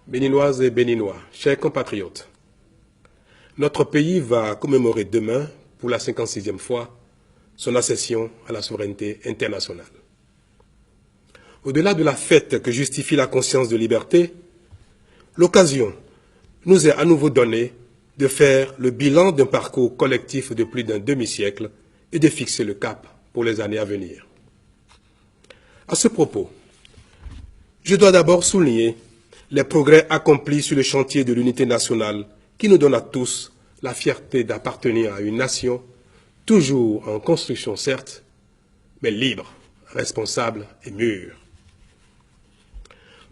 Béninoises et Béninois, chers compatriotes, notre pays va commémorer demain, pour la 56e fois, son accession à la souveraineté internationale. Au-delà de la fête que justifie la conscience de liberté, l'occasion nous est à nouveau donnée de faire le bilan d'un parcours collectif de plus d'un demi-siècle et de fixer le cap pour les années à venir. À ce propos, je dois d'abord souligner les progrès accomplis sur le chantier de l'unité nationale qui nous donne à tous la fierté d'appartenir à une nation toujours en construction certes, mais libre, responsable et mûre.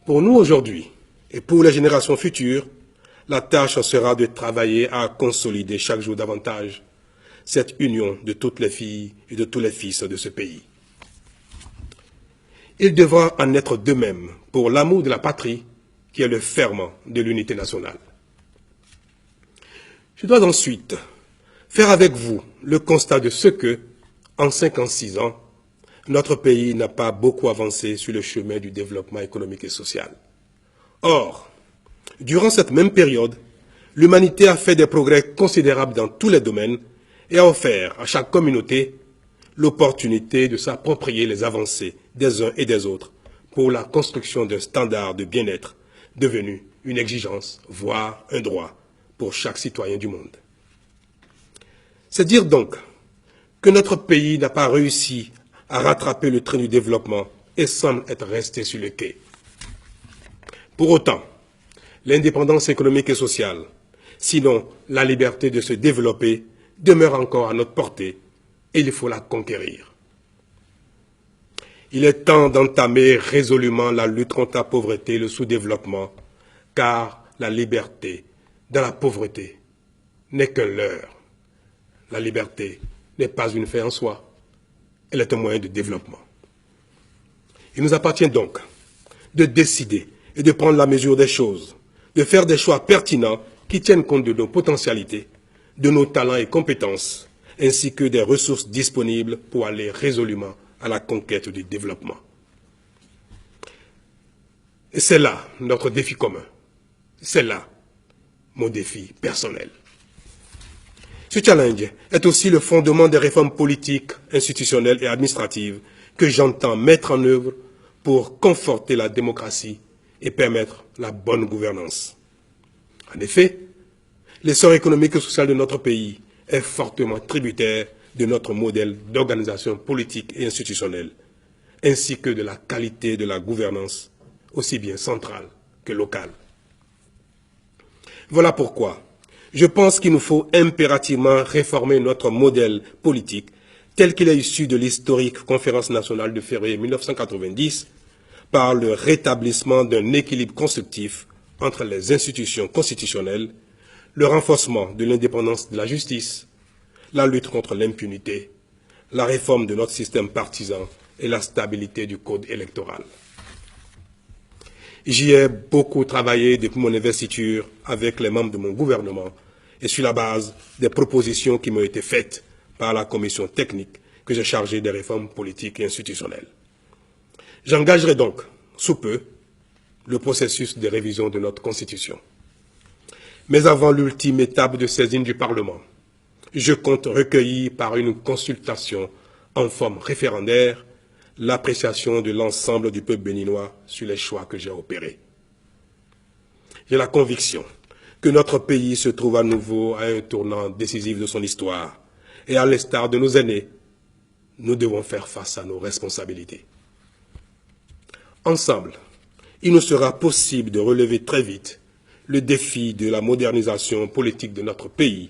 Pour nous aujourd'hui et pour les générations futures, la tâche sera de travailler à consolider chaque jour davantage cette union de toutes les filles et de tous les fils de ce pays. Il devra en être de même pour l'amour de la patrie qui est le ferment de l'unité nationale. Je dois ensuite faire avec vous le constat de ce que, en 56 ans, notre pays n'a pas beaucoup avancé sur le chemin du développement économique et social. Or, durant cette même période, l'humanité a fait des progrès considérables dans tous les domaines et a offert à chaque communauté l'opportunité de s'approprier les avancées des uns et des autres pour la construction d'un standard de bien-être devenu une exigence, voire un droit pour chaque citoyen du monde. C'est dire donc que notre pays n'a pas réussi à rattraper le train du développement et semble être resté sur le quai. Pour autant, l'indépendance économique et sociale, sinon la liberté de se développer, demeure encore à notre portée et il faut la conquérir. Il est temps d'entamer résolument la lutte contre la pauvreté et le sous-développement, car la liberté dans la pauvreté n'est qu'un leurre. La liberté n'est pas une fin en soi, elle est un moyen de développement. Il nous appartient donc de décider et de prendre la mesure des choses, de faire des choix pertinents qui tiennent compte de nos potentialités, de nos talents et compétences, ainsi que des ressources disponibles pour aller résolument à la conquête du développement. Et c'est là notre défi commun. C'est là mon défi personnel. Ce challenge est aussi le fondement des réformes politiques, institutionnelles et administratives que j'entends mettre en œuvre pour conforter la démocratie et permettre la bonne gouvernance. En effet, l'essor économique et social de notre pays est fortement tributaire de notre modèle d'organisation politique et institutionnelle, ainsi que de la qualité de la gouvernance, aussi bien centrale que locale. Voilà pourquoi je pense qu'il nous faut impérativement réformer notre modèle politique tel qu'il est issu de l'historique Conférence nationale de février 1990 par le rétablissement d'un équilibre constructif entre les institutions constitutionnelles, le renforcement de l'indépendance de la justice, la lutte contre l'impunité, la réforme de notre système partisan et la stabilité du code électoral. J'y ai beaucoup travaillé depuis mon investiture avec les membres de mon gouvernement et sur la base des propositions qui m'ont été faites par la commission technique que j'ai chargée des réformes politiques et institutionnelles. J'engagerai donc, sous peu, le processus de révision de notre Constitution. Mais avant l'ultime étape de saisine du Parlement, je compte recueillir par une consultation en forme référendaire l'appréciation de l'ensemble du peuple béninois sur les choix que j'ai opérés. J'ai la conviction que notre pays se trouve à nouveau à un tournant décisif de son histoire et à l'instar de nos aînés, nous devons faire face à nos responsabilités. Ensemble, il nous sera possible de relever très vite le défi de la modernisation politique de notre pays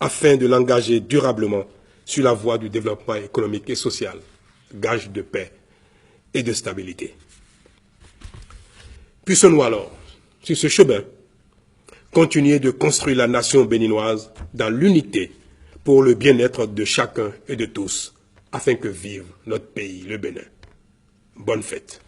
afin de l'engager durablement sur la voie du développement économique et social, gage de paix et de stabilité. Puissions-nous alors, sur ce chemin, continuer de construire la nation béninoise dans l'unité pour le bien-être de chacun et de tous, afin que vive notre pays, le Bénin. Bonne fête.